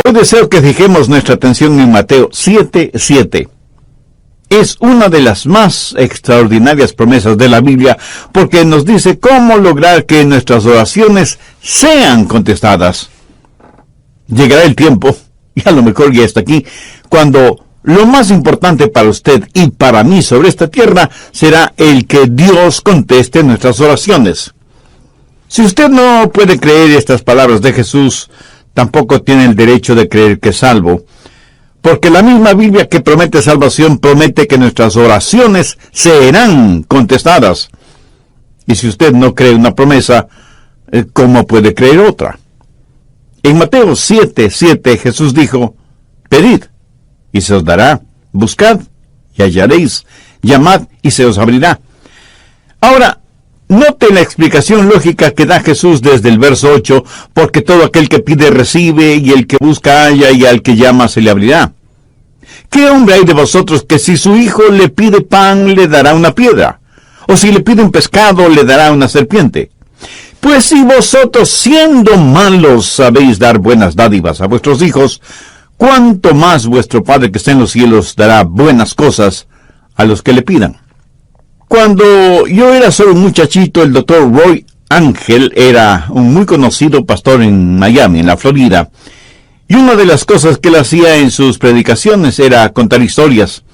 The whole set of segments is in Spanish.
Hoy deseo que fijemos nuestra atención en Mateo 7:7. Es una de las más extraordinarias promesas de la Biblia porque nos dice cómo lograr que nuestras oraciones sean contestadas. Llegará el tiempo, y a lo mejor ya está aquí, cuando lo más importante para usted y para mí sobre esta tierra será el que Dios conteste nuestras oraciones. Si usted no puede creer estas palabras de Jesús, tampoco tiene el derecho de creer que es salvo, porque la misma Biblia que promete salvación promete que nuestras oraciones serán contestadas. Y si usted no cree una promesa, ¿cómo puede creer otra? En Mateo 7:7 Jesús dijo: pedid, y se os dará; buscad, y hallaréis; llamad, y se os abrirá. Ahora, note la explicación lógica que da Jesús desde el verso 8, porque todo aquel que pide recibe, y el que busca halla, y al que llama se le abrirá. ¿Qué hombre hay de vosotros que si su hijo le pide pan, le dará una piedra? ¿O si le pide un pescado, le dará una serpiente? Pues si vosotros, siendo malos, sabéis dar buenas dádivas a vuestros hijos, ¿cuánto más vuestro Padre que está en los cielos dará buenas cosas a los que le pidan? Cuando yo era solo un muchachito, el doctor Roy Ángel era un muy conocido pastor en Miami, en la Florida. Y una de las cosas que él hacía en sus predicaciones era contar historias.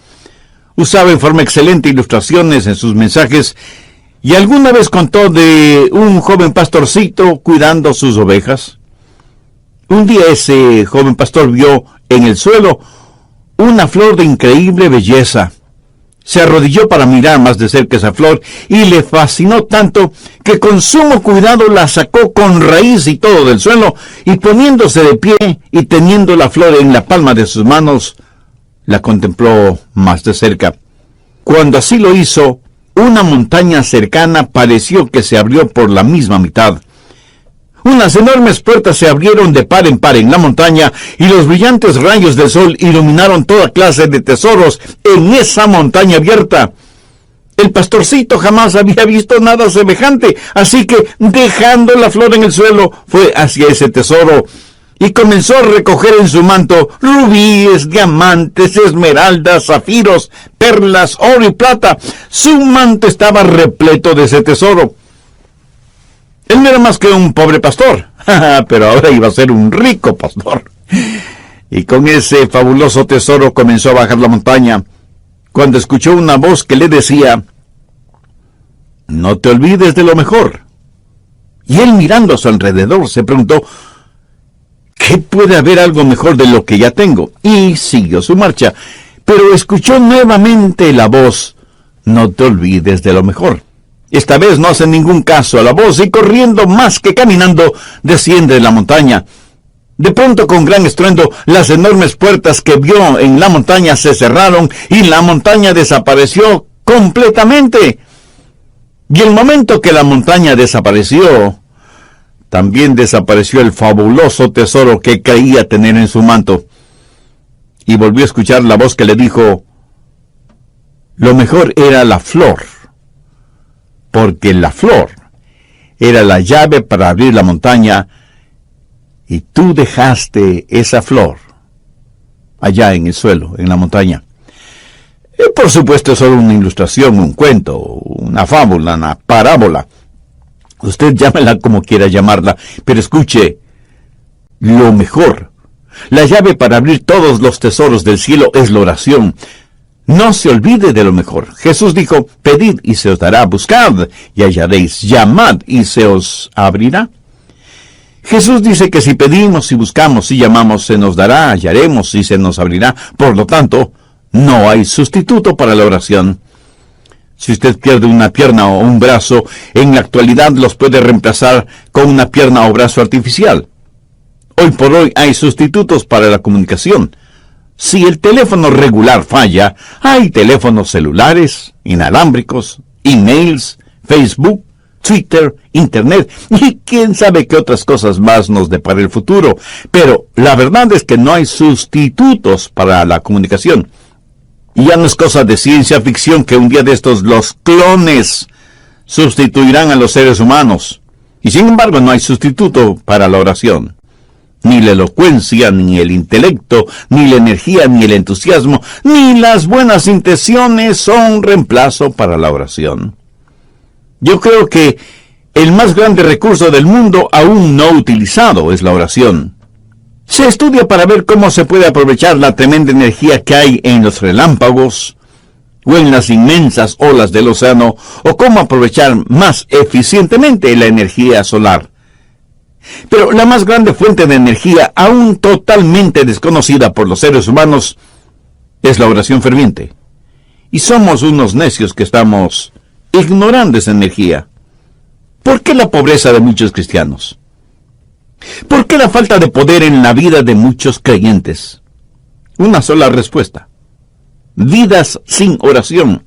Usaba en forma excelente ilustraciones en sus mensajes, y alguna vez contó de un joven pastorcito cuidando sus ovejas. Un día ese joven pastor vio en el suelo una flor de increíble belleza. Se arrodilló para mirar más de cerca esa flor y le fascinó tanto que con sumo cuidado la sacó con raíz y todo del suelo, y poniéndose de pie y teniendo la flor en la palma de sus manos, la contempló más de cerca. Cuando así lo hizo, una montaña cercana pareció que se abrió por la misma mitad. Unas enormes puertas se abrieron de par en par en la montaña, y los brillantes rayos del sol iluminaron toda clase de tesoros en esa montaña abierta. El pastorcito jamás había visto nada semejante, así que, dejando la flor en el suelo, fue hacia ese tesoro, y comenzó a recoger en su manto rubíes, diamantes, esmeraldas, zafiros, perlas, oro y plata. Su manto estaba repleto de ese tesoro. Él no era más que un pobre pastor, pero ahora iba a ser un rico pastor. Y con ese fabuloso tesoro comenzó a bajar la montaña, cuando escuchó una voz que le decía: no te olvides de lo mejor. Y él, mirando a su alrededor, se preguntó: ¿qué puede haber algo mejor de lo que ya tengo? Y siguió su marcha, pero escuchó nuevamente la voz: no te olvides de lo mejor. Esta vez no hace ningún caso a la voz, y corriendo más que caminando, desciende de la montaña. De pronto, con gran estruendo, las enormes puertas que vio en la montaña se cerraron, y la montaña desapareció completamente. Y el momento que la montaña desapareció, también desapareció el fabuloso tesoro que creía tener en su manto. Y volvió a escuchar la voz que le dijo: lo mejor era la flor, porque la flor era la llave para abrir la montaña, y tú dejaste esa flor allá en el suelo, en la montaña. Por supuesto, es solo una ilustración, un cuento, una fábula, una parábola. Usted llámela como quiera llamarla, pero escuche, lo mejor, la llave para abrir todos los tesoros del cielo es la oración. No se olvide de lo mejor. Jesús dijo: pedid y se os dará; buscad y hallaréis; llamad y se os abrirá. Jesús dice que si pedimos y buscamos y llamamos, se nos dará, hallaremos y se nos abrirá. Por lo tanto, no hay sustituto para la oración. Si usted pierde una pierna o un brazo, en la actualidad los puede reemplazar con una pierna o brazo artificial. Hoy por hoy hay sustitutos para la comunicación. Si el teléfono regular falla, hay teléfonos celulares, inalámbricos, emails, Facebook, Twitter, Internet, y quién sabe qué otras cosas más nos depara el futuro. Pero la verdad es que no hay sustitutos para la comunicación. Y ya no es cosa de ciencia ficción que un día de estos los clones sustituirán a los seres humanos. Y sin embargo no hay sustituto para la oración. Ni la elocuencia, ni el intelecto, ni la energía, ni el entusiasmo, ni las buenas intenciones son reemplazo para la oración. Yo creo que el más grande recurso del mundo aún no utilizado es la oración. Se estudia para ver cómo se puede aprovechar la tremenda energía que hay en los relámpagos o en las inmensas olas del océano, o cómo aprovechar más eficientemente la energía solar. Pero la más grande fuente de energía, aún totalmente desconocida por los seres humanos, es la oración ferviente. Y somos unos necios que estamos ignorando esa energía. ¿Por qué la pobreza de muchos cristianos? ¿Por qué la falta de poder en la vida de muchos creyentes? Una sola respuesta: vidas sin oración.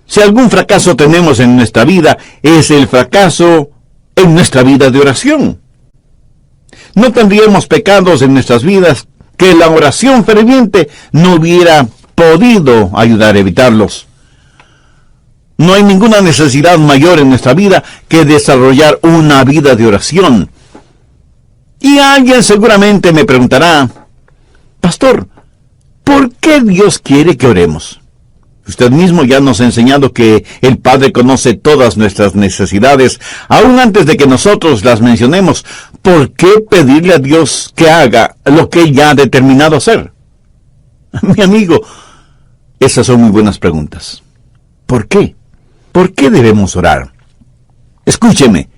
Si algún fracaso tenemos en nuestra vida, es el fracaso en nuestra vida de oración. No tendríamos pecados en nuestras vidas que la oración ferviente no hubiera podido ayudar a evitarlos. No hay ninguna necesidad mayor en nuestra vida que desarrollar una vida de oración. Y alguien seguramente me preguntará: Pastor, ¿por qué Dios quiere que oremos? Usted mismo ya nos ha enseñado que el Padre conoce todas nuestras necesidades, aún antes de que nosotros las mencionemos. ¿Por qué pedirle a Dios que haga lo que Él ya ha determinado hacer? Mi amigo, esas son muy buenas preguntas. ¿Por qué? ¿Por qué debemos orar? Escúcheme,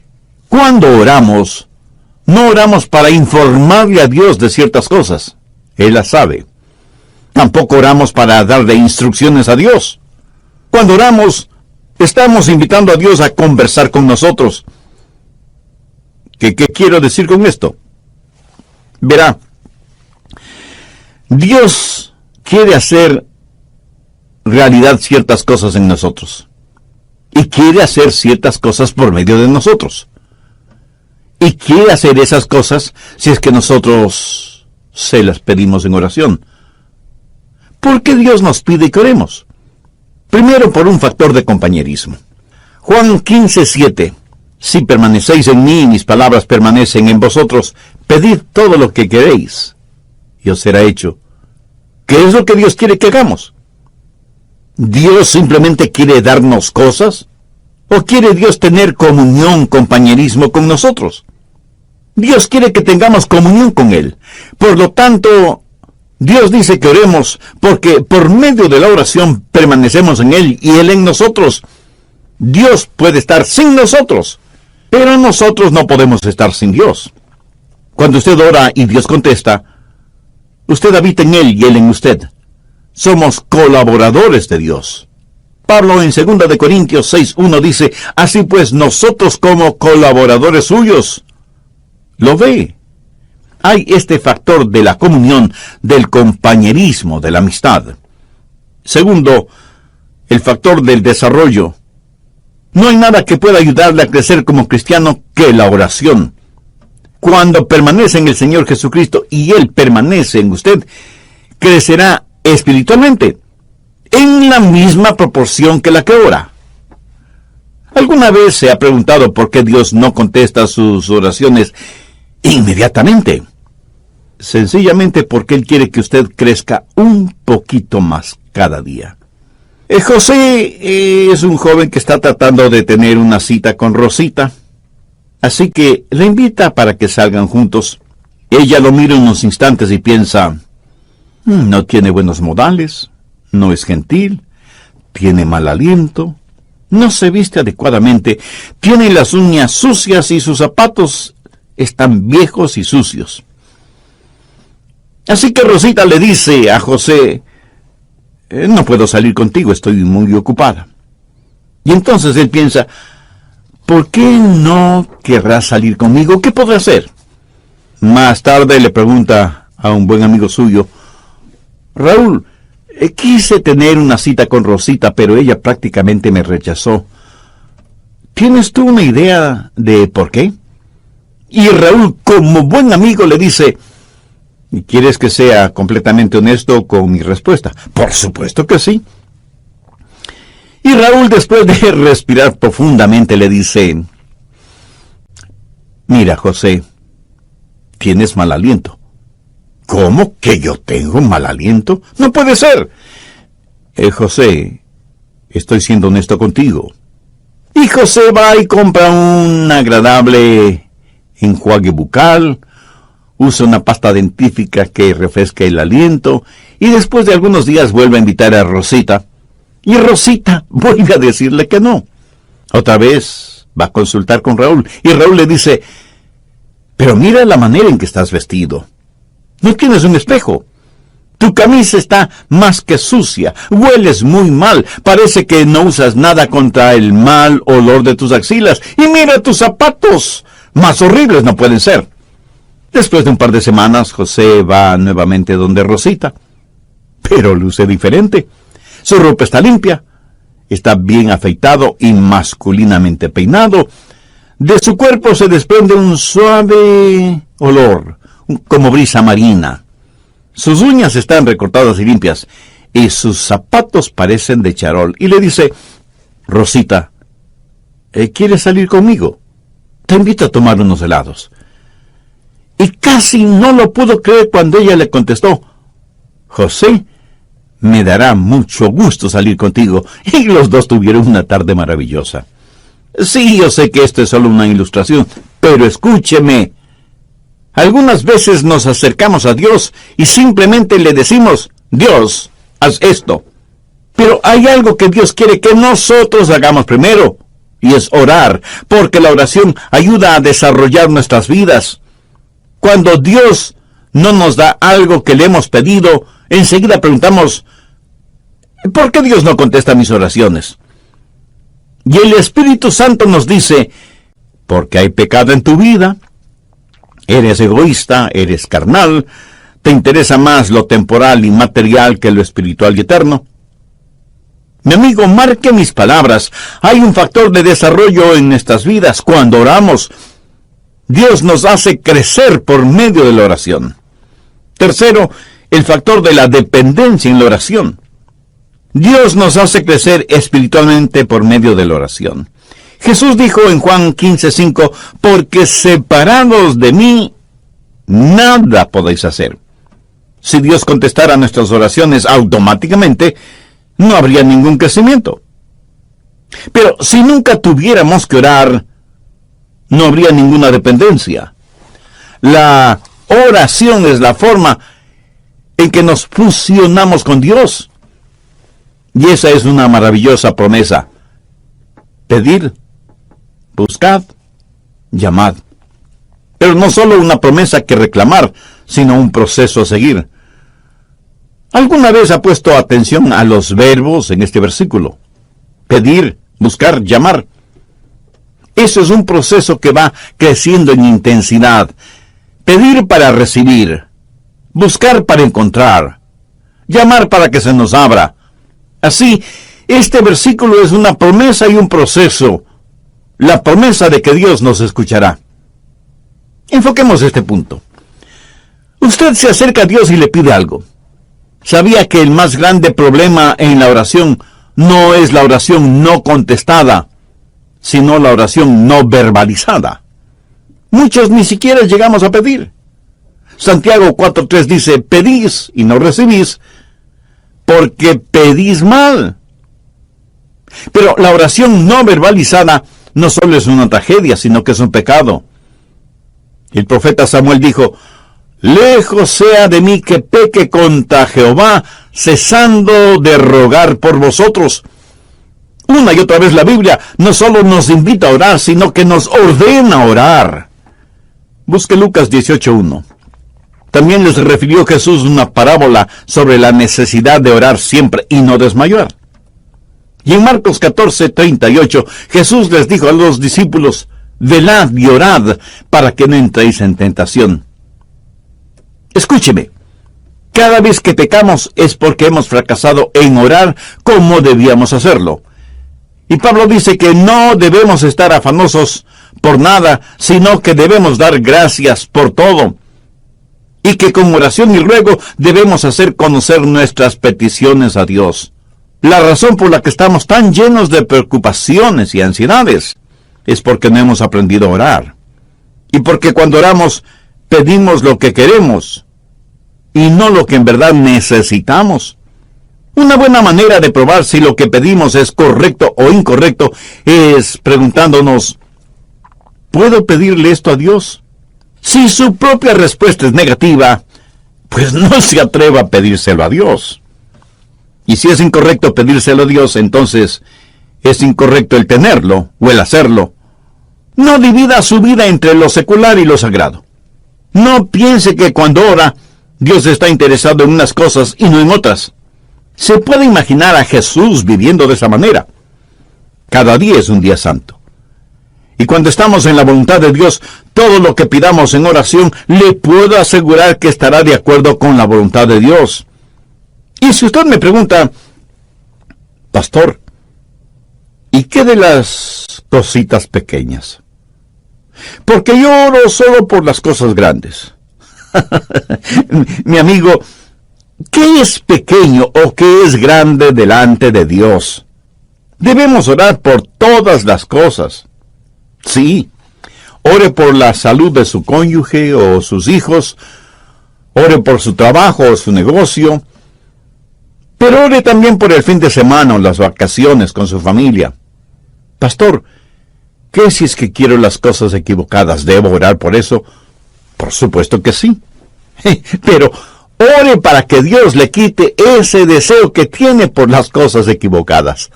cuando oramos, no oramos para informarle a Dios de ciertas cosas. Él las sabe. Tampoco oramos para darle instrucciones a Dios. Cuando oramos, estamos invitando a Dios a conversar con nosotros. ¿Qué quiero decir con esto? Verá, Dios quiere hacer realidad ciertas cosas en nosotros. Y quiere hacer ciertas cosas por medio de nosotros. Y quiere hacer esas cosas si es que nosotros se las pedimos en oración. ¿Por qué Dios nos pide que oremos? Primero, por un factor de compañerismo. Juan 15:7. Si permanecéis en mí y mis palabras permanecen en vosotros, pedid todo lo que queréis, y os será hecho. ¿Qué es lo que Dios quiere que hagamos? ¿Dios simplemente quiere darnos cosas? ¿O quiere Dios tener comunión, compañerismo con nosotros? Dios quiere que tengamos comunión con Él. Por lo tanto, Dios dice que oremos porque por medio de la oración permanecemos en Él y Él en nosotros. Dios puede estar sin nosotros, pero nosotros no podemos estar sin Dios. Cuando usted ora y Dios contesta, usted habita en Él y Él en usted. Somos colaboradores de Dios. Pablo en 2 de Corintios 6:1 dice: así pues nosotros como colaboradores suyos. ¿Lo ve? Hay este factor de la comunión, del compañerismo, de la amistad. Segundo, el factor del desarrollo. No hay nada que pueda ayudarle a crecer como cristiano que la oración. Cuando permanece en el Señor Jesucristo y Él permanece en usted, crecerá espiritualmente en la misma proporción que la que ora. ¿Alguna vez se ha preguntado por qué Dios no contesta sus oraciones inmediatamente? Sencillamente porque Él quiere que usted crezca un poquito más cada día. José es un joven que está tratando de tener una cita con Rosita, así que le invita para que salgan juntos. Ella lo mira unos instantes y piensa: no tiene buenos modales, no es gentil, tiene mal aliento, no se viste adecuadamente, tiene las uñas sucias y sus zapatos están viejos y sucios. Así que Rosita le dice a José: no puedo salir contigo, estoy muy ocupada. Y entonces él piensa: ¿por qué no querrás salir conmigo? ¿Qué podré hacer? Más tarde le pregunta a un buen amigo suyo: Raúl, quise tener una cita con Rosita, pero ella prácticamente me rechazó. ¿Tienes tú una idea de por qué? Y Raúl, como buen amigo, le dice: ¿quieres que sea completamente honesto con mi respuesta? Por supuesto que sí. Y Raúl, después de respirar profundamente, le dice: mira, José, tienes mal aliento. ¿Cómo que yo tengo mal aliento? No puede ser. José, estoy siendo honesto contigo. Y José va y compra un agradable enjuague bucal, usa una pasta dentífrica que refresca el aliento, y después de algunos días vuelve a invitar a Rosita, y Rosita vuelve a decirle que no. Otra vez va a consultar con Raúl, y Raúl le dice, pero mira la manera en que estás vestido. No tienes un espejo. Tu camisa está más que sucia, hueles muy mal, parece que no usas nada contra el mal olor de tus axilas, y mira tus zapatos, más horribles no pueden ser. Después de un par de semanas, José va nuevamente donde Rosita, pero luce diferente. Su ropa está limpia, está bien afeitado y masculinamente peinado. De su cuerpo se desprende un suave olor, como brisa marina. Sus uñas están recortadas y limpias, y sus zapatos parecen de charol. Y le dice, Rosita, ¿quieres salir conmigo? Te invito a tomar unos helados. Y casi no lo pudo creer cuando ella le contestó, José, me dará mucho gusto salir contigo. Y los dos tuvieron una tarde maravillosa. Sí, yo sé que esto es solo una ilustración, pero escúcheme. Algunas veces nos acercamos a Dios y simplemente le decimos, Dios, haz esto. Pero hay algo que Dios quiere que nosotros hagamos primero, y es orar, porque la oración ayuda a desarrollar nuestras vidas. Cuando Dios no nos da algo que le hemos pedido, enseguida preguntamos, ¿por qué Dios no contesta mis oraciones? Y el Espíritu Santo nos dice, porque hay pecado en tu vida. Eres egoísta, eres carnal, te interesa más lo temporal y material que lo espiritual y eterno. Mi amigo, marque mis palabras. Hay un factor de desarrollo en nuestras vidas cuando oramos. Dios nos hace crecer por medio de la oración. Tercero, el factor de la dependencia en la oración. Dios nos hace crecer espiritualmente por medio de la oración. Jesús dijo en Juan 15:5, porque separados de mí, nada podéis hacer. Si Dios contestara nuestras oraciones automáticamente, no habría ningún crecimiento. Pero si nunca tuviéramos que orar, no habría ninguna dependencia. La oración es la forma en que nos fusionamos con Dios. Y esa es una maravillosa promesa. Pedir, buscad, llamad. Pero no solo una promesa que reclamar, sino un proceso a seguir. ¿Alguna vez ha puesto atención a los verbos en este versículo? Pedir, buscar, llamar. Eso es un proceso que va creciendo en intensidad. Pedir para recibir, buscar para encontrar, llamar para que se nos abra. Así, este versículo es una promesa y un proceso. La promesa de que Dios nos escuchará. Enfoquemos este punto. Usted se acerca a Dios y le pide algo. ¿Sabía que el más grande problema en la oración no es la oración no contestada, sino la oración no verbalizada? Muchos ni siquiera llegamos a pedir. Santiago 4:3 dice, pedís y no recibís, porque pedís mal. Pero la oración no verbalizada no solo es una tragedia, sino que es un pecado. El profeta Samuel dijo, lejos sea de mí que peque contra Jehová, cesando de rogar por vosotros. Una y otra vez la Biblia no solo nos invita a orar, sino que nos ordena orar. Busque Lucas 18:1. También les refirió Jesús una parábola sobre la necesidad de orar siempre y no desmayar. Y en Marcos 14:38, Jesús les dijo a los discípulos, velad y orad para que no entréis en tentación. Escúcheme, cada vez que pecamos es porque hemos fracasado en orar como debíamos hacerlo. Y Pablo dice que no debemos estar afanosos por nada, sino que debemos dar gracias por todo. Y que con oración y ruego debemos hacer conocer nuestras peticiones a Dios. La razón por la que estamos tan llenos de preocupaciones y ansiedades es porque no hemos aprendido a orar. Y porque cuando oramos, pedimos lo que queremos y no lo que en verdad necesitamos. Una buena manera de probar si lo que pedimos es correcto o incorrecto es preguntándonos, ¿puedo pedirle esto a Dios? Si su propia respuesta es negativa, pues no se atreva a pedírselo a Dios. Y si es incorrecto pedírselo a Dios, entonces es incorrecto el tenerlo o el hacerlo. No divida su vida entre lo secular y lo sagrado. No piense que cuando ora, Dios está interesado en unas cosas y no en otras. Se puede imaginar a Jesús viviendo de esa manera. Cada día es un día santo. Y cuando estamos en la voluntad de Dios, todo lo que pidamos en oración, le puedo asegurar que estará de acuerdo con la voluntad de Dios. Y si usted me pregunta, pastor, ¿y qué de las cositas pequeñas? Porque yo oro solo por las cosas grandes. Mi amigo, ¿qué es pequeño o qué es grande delante de Dios? Debemos orar por todas las cosas. Sí, ore por la salud de su cónyuge o sus hijos, ore por su trabajo o su negocio, pero ore también por el fin de semana o las vacaciones con su familia. Pastor, ¿qué si es que quiero las cosas equivocadas? ¿Debo orar por eso? Por supuesto que sí. Pero ore para que Dios le quite ese deseo que tiene por las cosas equivocadas.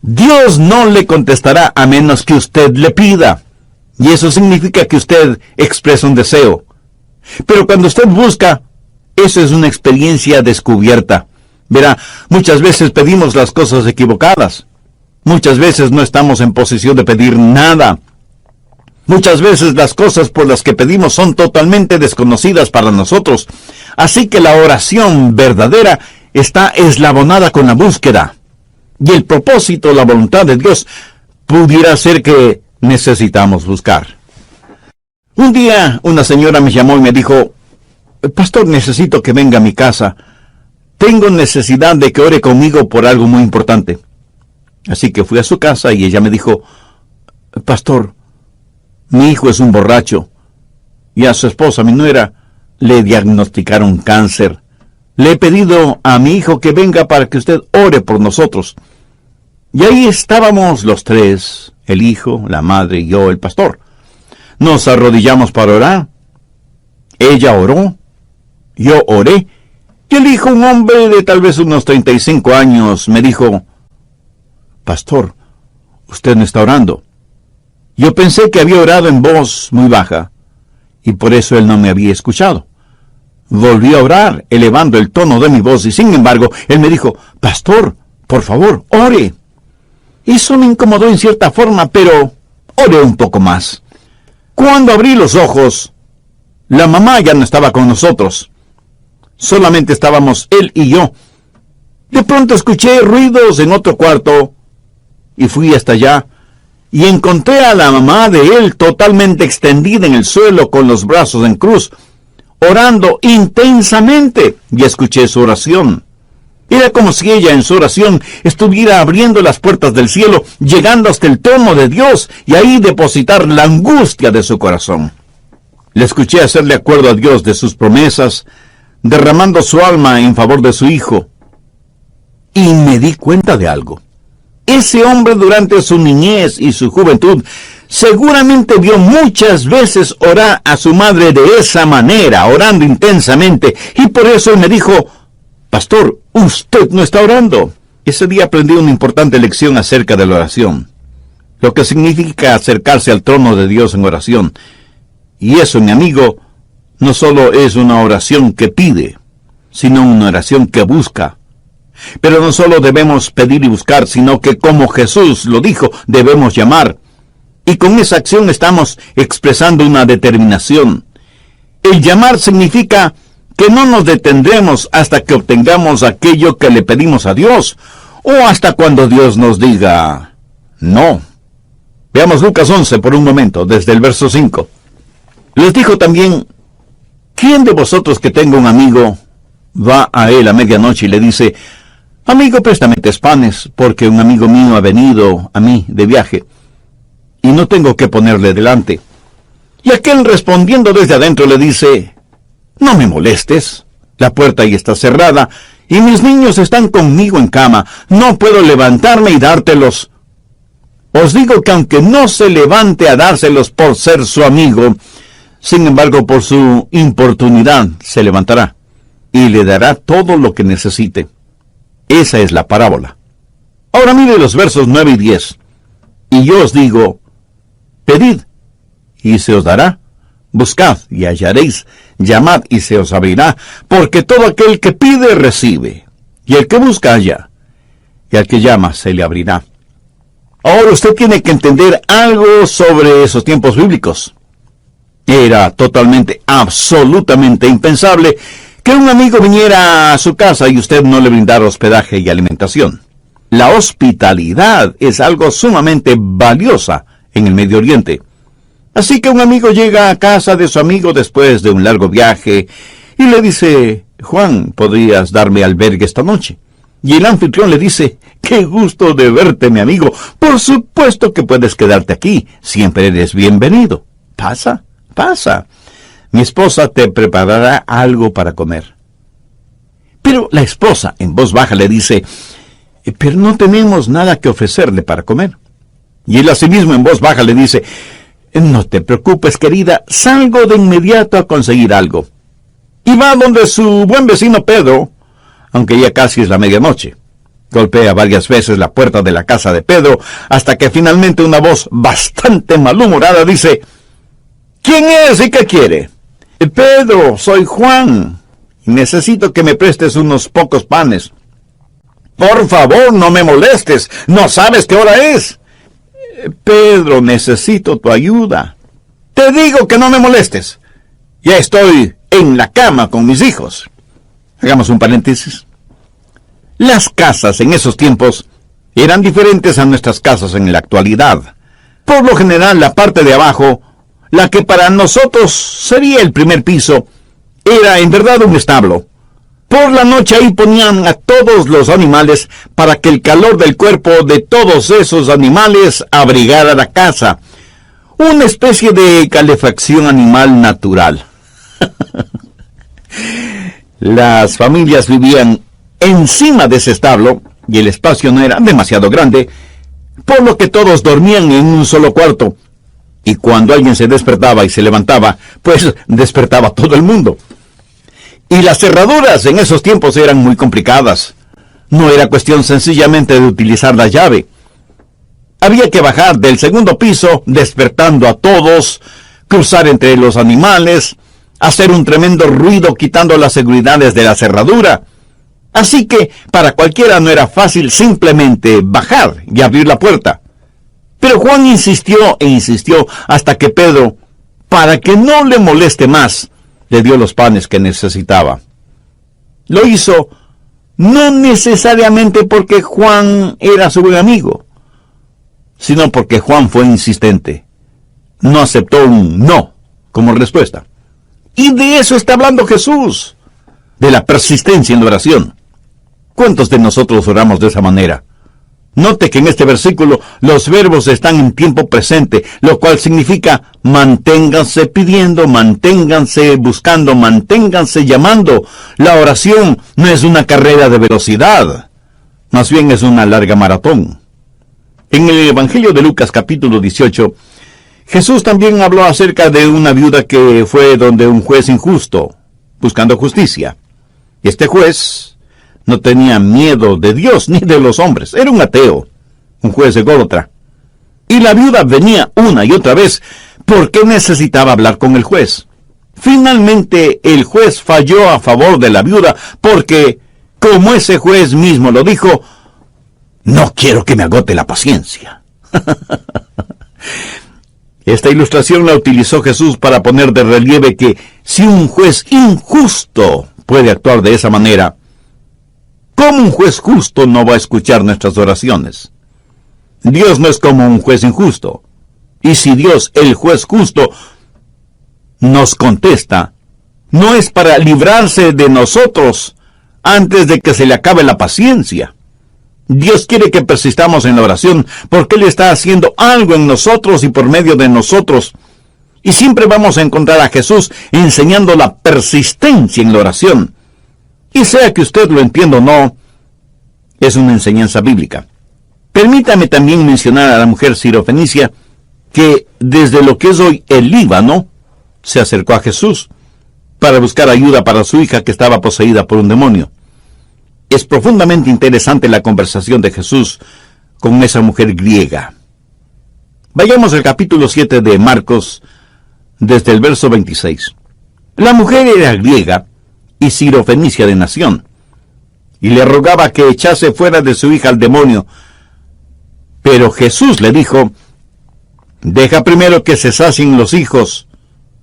Dios no le contestará a menos que usted le pida. Y eso significa que usted expresa un deseo. Pero cuando usted busca, eso es una experiencia descubierta. Verá, muchas veces pedimos las cosas equivocadas. Muchas veces no estamos en posición de pedir nada. Muchas veces las cosas por las que pedimos son totalmente desconocidas para nosotros. Así que la oración verdadera está eslabonada con la búsqueda. Y el propósito, la voluntad de Dios, pudiera ser que necesitamos buscar. Un día una señora me llamó y me dijo, pastor, necesito que venga a mi casa. Tengo necesidad de que ore conmigo por algo muy importante. Así que fui a su casa y ella me dijo, pastor, mi hijo es un borracho y a su esposa, mi nuera, le diagnosticaron cáncer. Le he pedido a mi hijo que venga para que usted ore por nosotros. Y ahí estábamos los tres, el hijo, la madre y yo, el pastor. Nos arrodillamos para orar. Ella oró, yo oré, y el hijo, un hombre de tal vez unos 35 años, me dijo, pastor, usted no está orando. Yo pensé que había orado en voz muy baja, y por eso él no me había escuchado. Volví a orar, elevando el tono de mi voz, y sin embargo, él me dijo, pastor, por favor, ore. Eso me incomodó en cierta forma, pero oré un poco más. Cuando abrí los ojos, la mamá ya no estaba con nosotros. Solamente estábamos él y yo. De pronto escuché ruidos en otro cuarto, y fui hasta allá, y encontré a la mamá de él totalmente extendida en el suelo con los brazos en cruz, orando intensamente, y escuché su oración. Era como si ella en su oración estuviera abriendo las puertas del cielo, llegando hasta el trono de Dios, y ahí depositar la angustia de su corazón. Le escuché hacerle acuerdo a Dios de sus promesas, derramando su alma en favor de su hijo. Y me di cuenta de algo. Ese hombre durante su niñez y su juventud seguramente vio muchas veces orar a su madre de esa manera, orando intensamente, y por eso él me dijo, pastor, usted no está orando. Ese día aprendí una importante lección acerca de la oración, lo que significa acercarse al trono de Dios en oración. Y eso, mi amigo, no solo es una oración que pide, sino una oración que busca. Pero no solo debemos pedir y buscar, sino que, como Jesús lo dijo, debemos llamar. Y con esa acción estamos expresando una determinación. El llamar significa que no nos detendremos hasta que obtengamos aquello que le pedimos a Dios, o hasta cuando Dios nos diga no. Veamos Lucas 11 por un momento, desde el verso 5. Les dijo también, ¿quién de vosotros que tenga un amigo va a él a medianoche y le dice, amigo, préstame 3 panes, porque un amigo mío ha venido a mí de viaje, y no tengo que ponerle delante? Y aquel respondiendo desde adentro le dice: no me molestes, la puerta ya está cerrada, y mis niños están conmigo en cama, no puedo levantarme y dártelos. Os digo que aunque no se levante a dárselos por ser su amigo, sin embargo por su importunidad se levantará y le dará todo lo que necesite. Esa es la parábola. Ahora mire los versos 9 y 10. Y yo os digo: pedid, y se os dará; buscad, y hallaréis; llamad, y se os abrirá. Porque todo aquel que pide, recibe; y el que busca, halla; y al que llama, se le abrirá. Ahora usted tiene que entender algo sobre esos tiempos bíblicos. Era totalmente, absolutamente impensable que un amigo viniera a su casa y usted no le brindara hospedaje y alimentación. La hospitalidad es algo sumamente valiosa en el Medio Oriente. Así que un amigo llega a casa de su amigo después de un largo viaje y le dice: Juan, ¿podrías darme albergue esta noche? Y el anfitrión le dice: qué gusto de verte, mi amigo. Por supuesto que puedes quedarte aquí. Siempre eres bienvenido. Pasa, pasa. Mi esposa te preparará algo para comer. Pero la esposa, en voz baja, le dice: pero no tenemos nada que ofrecerle para comer. Y él asimismo en voz baja le dice: no te preocupes, querida, salgo de inmediato a conseguir algo. Y va donde su buen vecino Pedro, aunque ya casi es la medianoche. Golpea varias veces la puerta de la casa de Pedro, hasta que finalmente una voz bastante malhumorada dice: ¿quién es y qué quiere? Pedro, soy Juan, y necesito que me prestes unos pocos panes. Por favor, no me molestes, ¿no sabes qué hora es? Pedro, necesito tu ayuda. Te digo que no me molestes. Ya estoy en la cama con mis hijos. Hagamos un paréntesis. Las casas en esos tiempos eran diferentes a nuestras casas en la actualidad. Por lo general, la parte de abajo, la que para nosotros sería el primer piso, era en verdad un establo. Por la noche ahí ponían a todos los animales para que el calor del cuerpo de todos esos animales abrigara la casa. Una especie de calefacción animal natural. Las familias vivían encima de ese establo y el espacio no era demasiado grande, por lo que todos dormían en un solo cuarto. Y cuando alguien se despertaba y se levantaba, pues despertaba todo el mundo. Y las cerraduras en esos tiempos eran muy complicadas. No era cuestión sencillamente de utilizar la llave. Había que bajar del segundo piso, despertando a todos, cruzar entre los animales, hacer un tremendo ruido quitando las seguridades de la cerradura. Así que para cualquiera no era fácil simplemente bajar y abrir la puerta. Pero Juan insistió e insistió hasta que Pedro, para que no le moleste más, le dio los panes que necesitaba. Lo hizo no necesariamente porque Juan era su buen amigo, sino porque Juan fue insistente. No aceptó un no como respuesta. Y de eso está hablando Jesús, de la persistencia en la oración. ¿Cuántos de nosotros oramos de esa manera? Note que en este versículo los verbos están en tiempo presente, lo cual significa manténganse pidiendo, manténganse buscando, manténganse llamando. La oración no es una carrera de velocidad, más bien es una larga maratón. En el Evangelio de Lucas capítulo 18, Jesús también habló acerca de una viuda que fue donde un juez injusto, buscando justicia. Y este juez no tenía miedo de Dios ni de los hombres. Era un ateo, un juez ególatra. Y la viuda venía una y otra vez porque necesitaba hablar con el juez. Finalmente el juez falló a favor de la viuda porque, como ese juez mismo lo dijo, no quiero que me agote la paciencia. Esta ilustración la utilizó Jesús para poner de relieve que si un juez injusto puede actuar de esa manera, ¿cómo un juez justo no va a escuchar nuestras oraciones? Dios no es como un juez injusto. Y si Dios, el juez justo, nos contesta, no es para librarse de nosotros antes de que se le acabe la paciencia. Dios quiere que persistamos en la oración porque Él está haciendo algo en nosotros y por medio de nosotros. Y siempre vamos a encontrar a Jesús enseñando la persistencia en la oración. Y sea que usted lo entienda o no, es una enseñanza bíblica. Permítame también mencionar a la mujer sirofenicia que desde lo que es hoy el Líbano se acercó a Jesús para buscar ayuda para su hija que estaba poseída por un demonio. Es profundamente interesante la conversación de Jesús con esa mujer griega. Vayamos al capítulo 7 de Marcos, desde el verso 26. La mujer era griega y sirofenicia de nación, y le rogaba que echase fuera de su hija al demonio. Pero Jesús le dijo: deja primero que se sacien los hijos,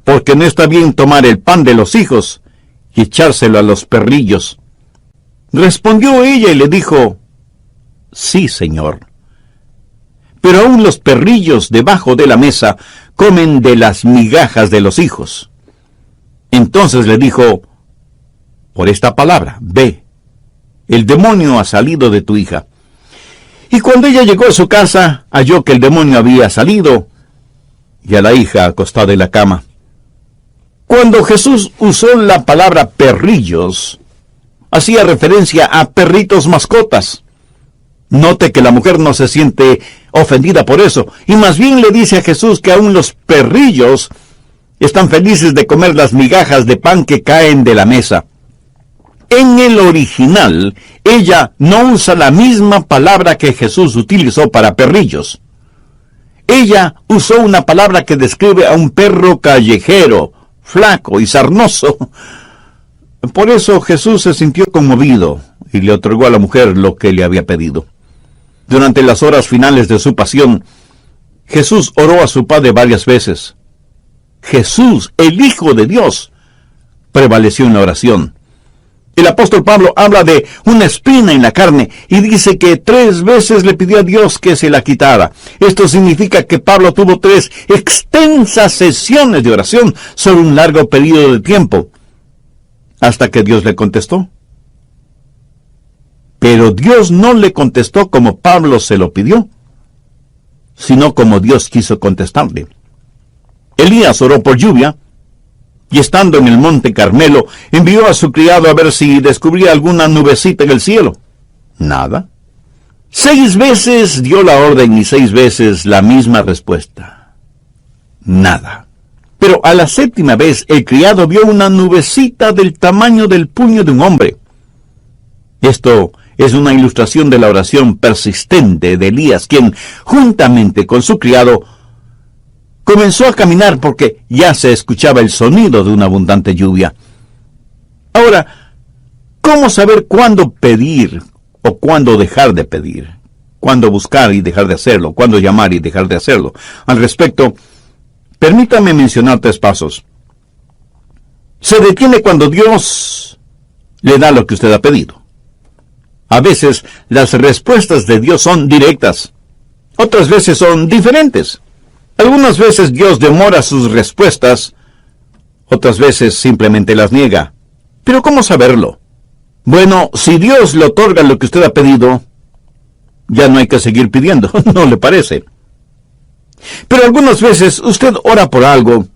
porque no está bien tomar el pan de los hijos y echárselo a los perrillos. Respondió ella y le dijo: sí, Señor. Pero aún los perrillos debajo de la mesa comen de las migajas de los hijos. Entonces le dijo: por esta palabra, ve, el demonio ha salido de tu hija. Y cuando ella llegó a su casa, halló que el demonio había salido, y a la hija acostada en la cama. Cuando Jesús usó la palabra perrillos, hacía referencia a perritos mascotas. Note que la mujer no se siente ofendida por eso, y más bien le dice a Jesús que aún los perrillos están felices de comer las migajas de pan que caen de la mesa. En el original, ella no usa la misma palabra que Jesús utilizó para perrillos. Ella usó una palabra que describe a un perro callejero, flaco y sarnoso. Por eso Jesús se sintió conmovido y le otorgó a la mujer lo que le había pedido. Durante las horas finales de su pasión, Jesús oró a su Padre varias veces. Jesús, el Hijo de Dios, prevaleció en la oración. El apóstol Pablo habla de una espina en la carne y dice que 3 veces le pidió a Dios que se la quitara. Esto significa que Pablo tuvo 3 extensas sesiones de oración sobre un largo periodo de tiempo, hasta que Dios le contestó. Pero Dios no le contestó como Pablo se lo pidió, sino como Dios quiso contestarle. Elías oró por lluvia, y estando en el monte Carmelo, envió a su criado a ver si descubría alguna nubecita en el cielo. Nada. 6 veces dio la orden y 6 veces la misma respuesta. Nada. Pero a la 7ª vez el criado vio una nubecita del tamaño del puño de un hombre. Esto es una ilustración de la oración persistente de Elías, quien, juntamente con su criado, comenzó a caminar porque ya se escuchaba el sonido de una abundante lluvia. Ahora, ¿cómo saber cuándo pedir o cuándo dejar de pedir? ¿Cuándo buscar y dejar de hacerlo? ¿Cuándo llamar y dejar de hacerlo? Al respecto, permítame mencionar 3 pasos. Se detiene cuando Dios le da lo que usted ha pedido. A veces las respuestas de Dios son directas. Otras veces son diferentes. Algunas veces Dios demora sus respuestas, otras veces simplemente las niega. ¿Pero cómo saberlo? Bueno, si Dios le otorga lo que usted ha pedido, ya no hay que seguir pidiendo, ¿no le parece? Pero algunas veces usted ora por algo,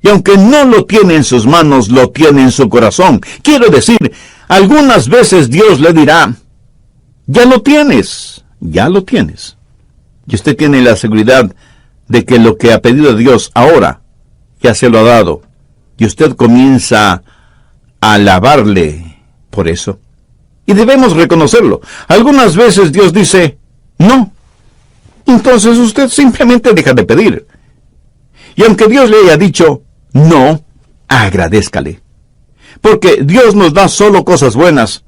y aunque no lo tiene en sus manos, lo tiene en su corazón. Quiero decir, algunas veces Dios le dirá: ya lo tienes, ya lo tienes. Y usted tiene la seguridad de que lo que ha pedido a Dios ahora ya se lo ha dado, y usted comienza a alabarle por eso. Y debemos reconocerlo. Algunas veces Dios dice no. Entonces usted simplemente deja de pedir. Y aunque Dios le haya dicho no, agradézcale. Porque Dios nos da solo cosas buenas.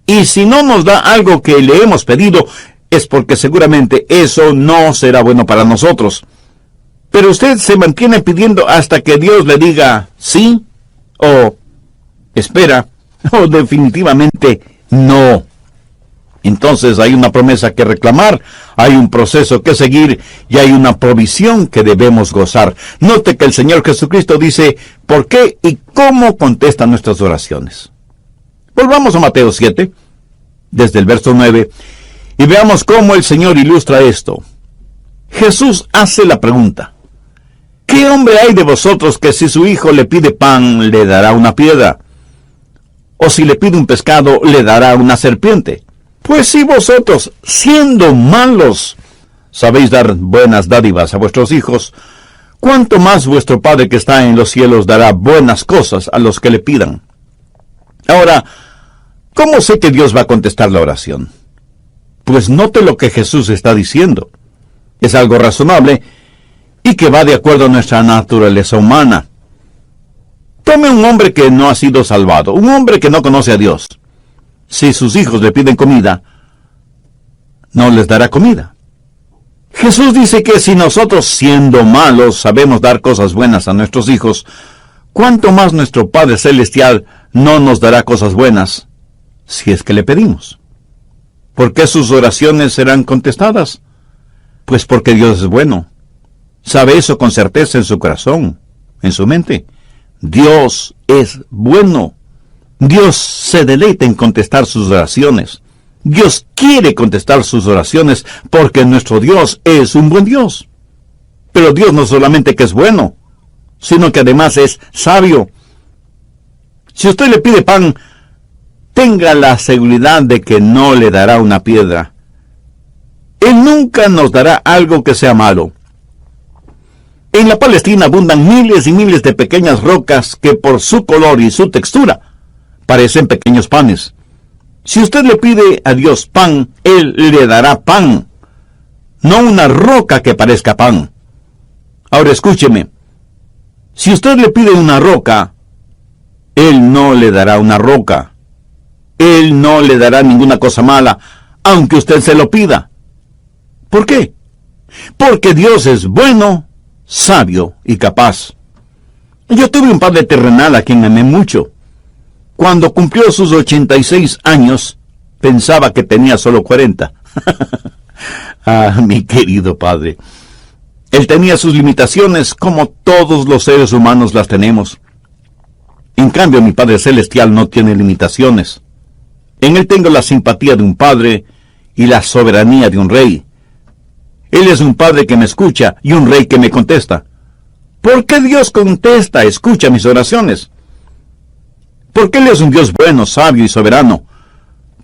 Y si no nos da algo que le hemos pedido, es porque seguramente eso no será bueno para nosotros. Pero usted se mantiene pidiendo hasta que Dios le diga sí, o espera, o definitivamente no. Entonces hay una promesa que reclamar, hay un proceso que seguir y hay una provisión que debemos gozar. Note que el Señor Jesucristo dice por qué y cómo contesta nuestras oraciones. Volvamos a Mateo 7, desde el verso 9, y veamos cómo el Señor ilustra esto. Jesús hace la pregunta: ¿Qué hombre hay de vosotros que si su hijo le pide pan, le dará una piedra? ¿O si le pide un pescado, le dará una serpiente? Pues si vosotros, siendo malos, sabéis dar buenas dádivas a vuestros hijos, ¿cuánto más vuestro Padre que está en los cielos dará buenas cosas a los que le pidan? Ahora, ¿cómo sé que Dios va a contestar la oración? Pues note lo que Jesús está diciendo. Es algo razonable y que va de acuerdo a nuestra naturaleza humana. Tome un hombre que no ha sido salvado, un hombre que no conoce a Dios. Si sus hijos le piden comida, no les dará comida. Jesús dice que si nosotros, siendo malos, sabemos dar cosas buenas a nuestros hijos, ¿cuánto más nuestro Padre Celestial no nos dará cosas buenas si es que le pedimos? ¿Por qué sus oraciones serán contestadas? Pues porque Dios es bueno. Sabe eso con certeza en su corazón, en su mente. Dios es bueno. Dios se deleita en contestar sus oraciones. Dios quiere contestar sus oraciones porque nuestro Dios es un buen Dios. Pero Dios no solamente que es bueno, sino que además es sabio. Si usted le pide pan, tenga la seguridad de que no le dará una piedra. Él nunca nos dará algo que sea malo. En la Palestina abundan miles y miles de pequeñas rocas que por su color y su textura parecen pequeños panes. Si usted le pide a Dios pan, Él le dará pan, no una roca que parezca pan. Ahora escúcheme, si usted le pide una roca, Él no le dará una roca. Él no le dará ninguna cosa mala, aunque usted se lo pida. ¿Por qué? Porque Dios es bueno, sabio y capaz. Yo tuve un padre terrenal a quien amé mucho. Cuando cumplió sus 86 años, pensaba que tenía solo 40. Ah, mi querido padre. Él tenía sus limitaciones como todos los seres humanos las tenemos. En cambio, mi Padre Celestial no tiene limitaciones. En Él tengo la simpatía de un padre y la soberanía de un rey. Él es un padre que me escucha y un rey que me contesta. ¿Por qué Dios contesta, escucha mis oraciones? Porque Él es un Dios bueno, sabio y soberano.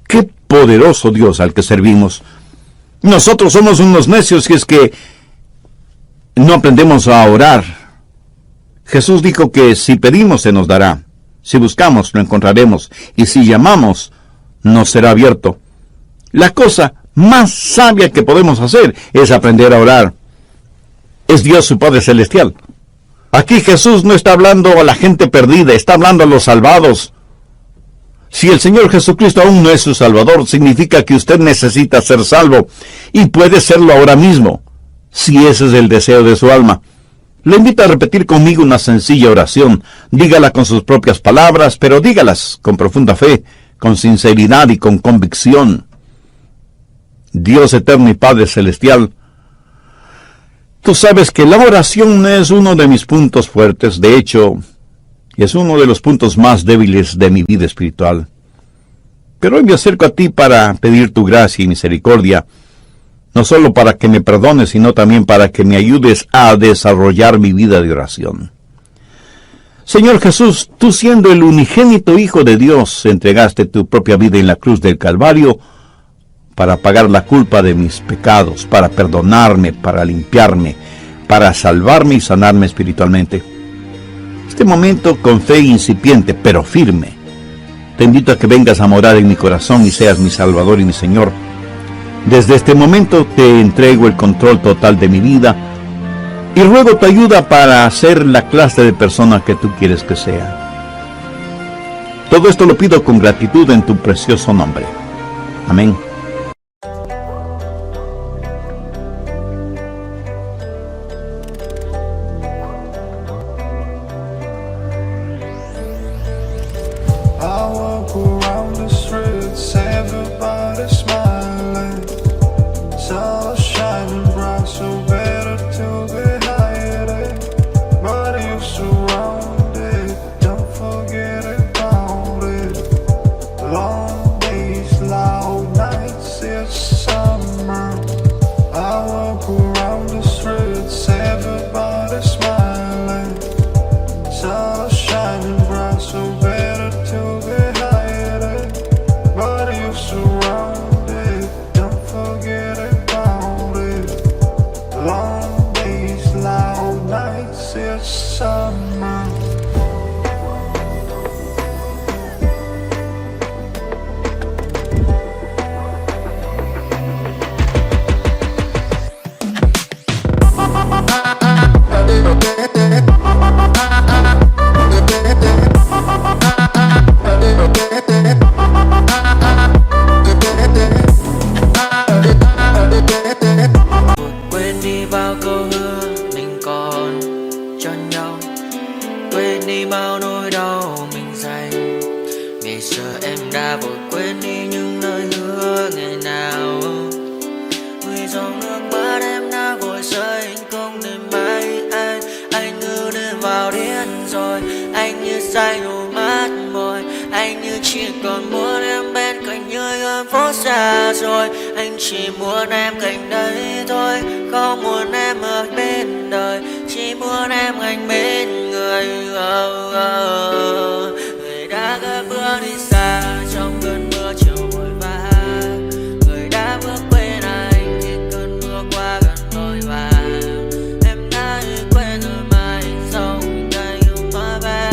¡Qué poderoso Dios al que servimos! Nosotros somos unos necios si es que no aprendemos a orar. Jesús dijo que si pedimos se nos dará, si buscamos lo encontraremos, y si llamamos nos será abierto. La cosa más sabia que podemos hacer es aprender a orar. Es Dios su Padre Celestial. Aquí Jesús no está hablando a la gente perdida, está hablando a los salvados. Si el Señor Jesucristo aún no es su Salvador, significa que usted necesita ser salvo, y puede serlo ahora mismo, si ese es el deseo de su alma. Le invito a repetir conmigo una sencilla oración. Dígala con sus propias palabras, pero dígalas con profunda fe, con sinceridad y con convicción. Dios eterno y Padre Celestial, tú sabes que la oración es uno de mis puntos fuertes, de hecho, es uno de los puntos más débiles de mi vida espiritual. Pero hoy me acerco a ti para pedir tu gracia y misericordia, no solo para que me perdones, sino también para que me ayudes a desarrollar mi vida de oración. Señor Jesús, tú siendo el unigénito Hijo de Dios, entregaste tu propia vida en la cruz del Calvario para pagar la culpa de mis pecados, para perdonarme, para limpiarme, para salvarme y sanarme espiritualmente. Este momento, con fe incipiente, pero firme, te invito a que vengas a morar en mi corazón y seas mi Salvador y mi Señor. Desde este momento te entrego el control total de mi vida y ruego tu ayuda para ser la clase de persona que tú quieres que sea. Todo esto lo pido con gratitud en tu precioso nombre. Amén. Everybody smile. giờ em đã vội quên đi những lời hứa ngày nào. Vì dòng nước mắt em đã vội rơi, anh không để mãi anh như đến vào điên rồi. Anh như say đổ mắt môi, anh như chỉ còn muốn em bên cạnh như ở phố xa rồi. Anh chỉ muốn em cạnh đấy thôi, không muốn em ở bên đời, chỉ muốn em anh bên người. Người đã cất bước đi xa trong cơn mưa chiều vội vã, người đã bước quên anh khi cơn mưa qua gần vội vã. Em đã quên rồi mà anh sống đây không nói về,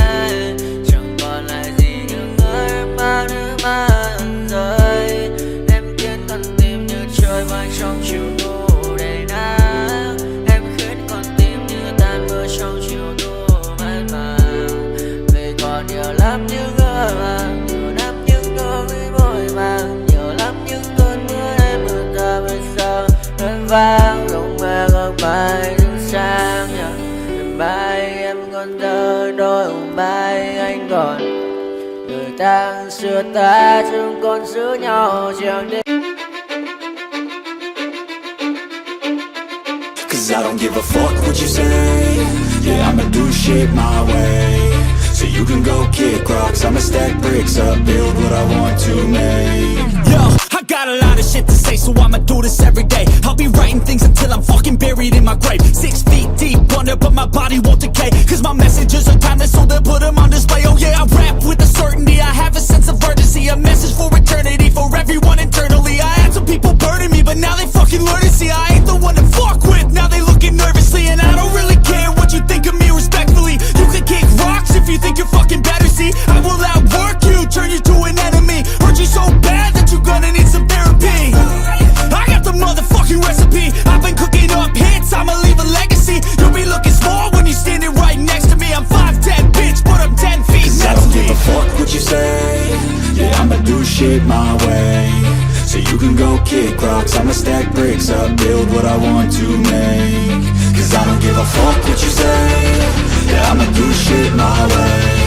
chẳng còn lại gì những người em bao nước mắt rơi. Em khiến con tim như trôi bay trong chiều thu đầy nắng, em khiến con tim như tan mưa trong chiều thu mát màng. Vì còn nhiều lắm những người mà nhiều lắm những nỗi vội vàng, nhiều lắm những cơn mưa em mưa ta bây giờ em vang không mẹ không bay đứng sang nhờ. Đêm mai em còn thơ đôi hôm mai anh còn người ta xưa ta chúng còn giữ nhau chẳng đêm. Cause I don't give a fuck what you say. Yeah, I'ma do shit my way. So you can go kick rocks, I'ma stack bricks up, build what I want to make. Yo, I got a lot of shit to say, so I'ma do this every day. I'll be writing things until I'm fucking buried in my grave. 6 feet deep under, but my body won't decay. Cause my messages are timeless, so they'll put them on display. Oh yeah, I rap with a certainty, I have a sense of urgency. A message for eternity, for everyone internally. I had some people burning me, but now they fucking learn to see I ain't the one to fuck with, now they looking nervously. And I don't really care what you think of me respectfully. You can kick rocks if you think you're fucking better, see I will outwork you, turn you to an enemy. Hurt you so bad that you're gonna need some therapy. I got the motherfucking recipe, I've been cooking up hits, I'ma leave a legacy. You'll be looking small when you're standing right next to me. I'm 5'10", bitch, but I'm 10 feet Cause I don't give a fuck what you say. Yeah, I'ma do shit my way. So you can go kick rocks, I'ma stack bricks up, build what I want to make. Cause I don't give a fuck what you say. Yeah, I'ma do shit my way.